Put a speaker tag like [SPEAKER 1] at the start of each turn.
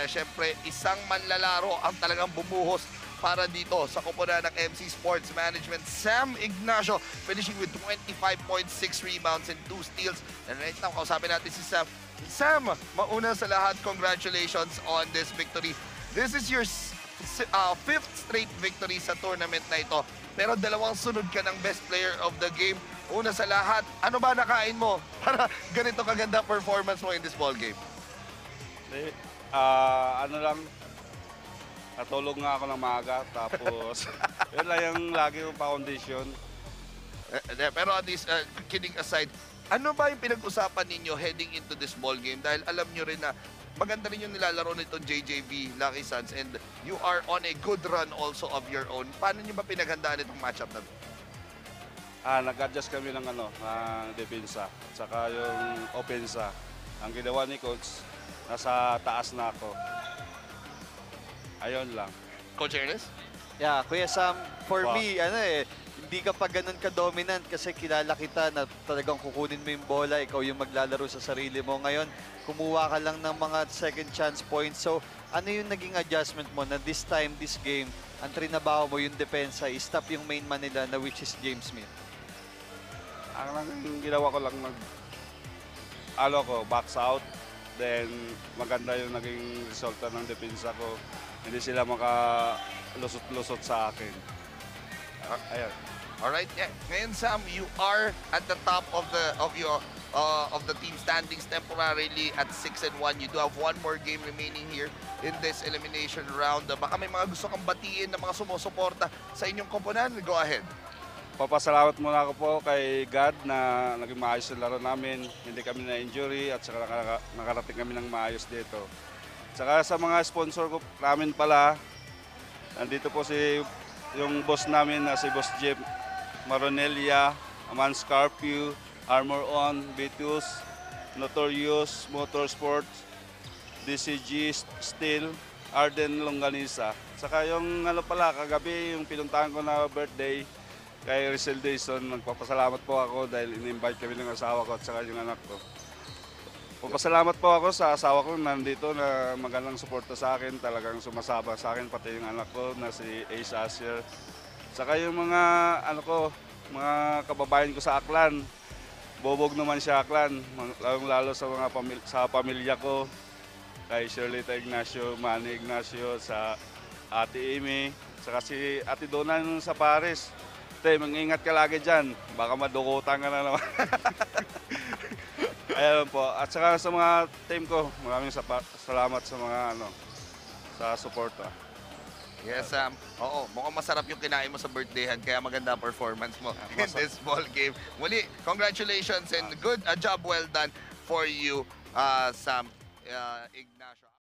[SPEAKER 1] syempre, isang manlalaro ang talagang bumuhos para dito sa koponan ng MC Sports Management. Sam Ignacio finishing with 25.6 rebounds and 2 steals. And right now, kausapin natin si Sam. Sam, mauna sa lahat, congratulations on this victory. This is your fifth straight victory sa tournament na ito. Pero dalawang sunod ka ng best player of the game. Una sa lahat, ano ba nakain mo para ganito kaganda performance mo in this ball game?
[SPEAKER 2] Ano lang, natulog nga ako ng maaga, tapos yun lang yung lagi yung pa-condition.
[SPEAKER 1] Pero at least, kidding aside, ano ba yung pinag-usapan ninyo heading into this ball game? Dahil alam nyo rin na maganda rin yung nilalaro nitong JJB Lucky Suns and you are on a good run also of your own. Paano nyo ba pinaghandaan itong matchup na to?
[SPEAKER 2] Nag-adjust kami ng depensa, saka yung opensa. Ang ginawa ni Coach, nasa taas na ako. Ayun lang.
[SPEAKER 1] Coach Ernest?
[SPEAKER 3] Yeah, Kuya Sam, for
[SPEAKER 2] Wow.
[SPEAKER 3] me, hindi ka pa ganun ka-dominant kasi kilala kita na talagang kukunin mo yung bola, ikaw yung maglalaro sa sarili mo. Ngayon, kumuha ka lang ng mga second chance points. So, ano yung naging adjustment mo na this time, this game, ang trinabaho mo yung depensa, i-stop yung main man nila na which is James Smith?
[SPEAKER 2] Ang ginawa ko lang box out. Then, maganda yung naging resulta ng depensa ko. Hindi sila makalusot-lusot sa akin. Ayun.
[SPEAKER 1] Alright, yeah. Ngayon Sam, you are at the top of the team standings temporarily at 6-1. You do have one more game remaining here in this elimination round. Baka may mga gusto kang batiin na mga sumusuporta sa inyong koponan. Go ahead.
[SPEAKER 2] Papasalamat muna ako po kay God na naging maayos yung laro namin. Hindi kami na-injury at saka nakarating kami ng maayos dito. Saka sa mga sponsor ko namin pala, nandito po yung boss namin na si Boss Jeff Maronelia, Aman Scarpio, Armor On, Betus, Notorious, Motorsports, DCG Steel, Arden Longanisa. Saka yung kagabi, yung pinuntahan ko na birthday kay Rizal Dayson, nagpapasalamat po ako dahil in-invite kami ng asawa ko at saka yung anak ko. Papasalamat po ako sa asawa ko nandito na magandang suporta sa akin, talagang sumasabak sa akin, pati yung anak ko na si Ace Asher. Saka yung mga mga kababayan ko sa Aklan, bobog naman siya Aklan, lalo sa mga pamilya ko, kay Shirlita Ignacio, Manny Ignacio, sa Ate Amy, saka si Ate Donna sa Paris. Tay, mag-ingat ka lagi dyan, baka madukutan ka na naman. Ayan po. At saka sa mga team ko, maraming salamat sa mga sa suporta.
[SPEAKER 1] Yes, Sam. Oo, mukhang masarap yung kinain mo sa birthdayhan kaya maganda performance mo in this ball game. Muli, congratulations and good job well done for you, Sam.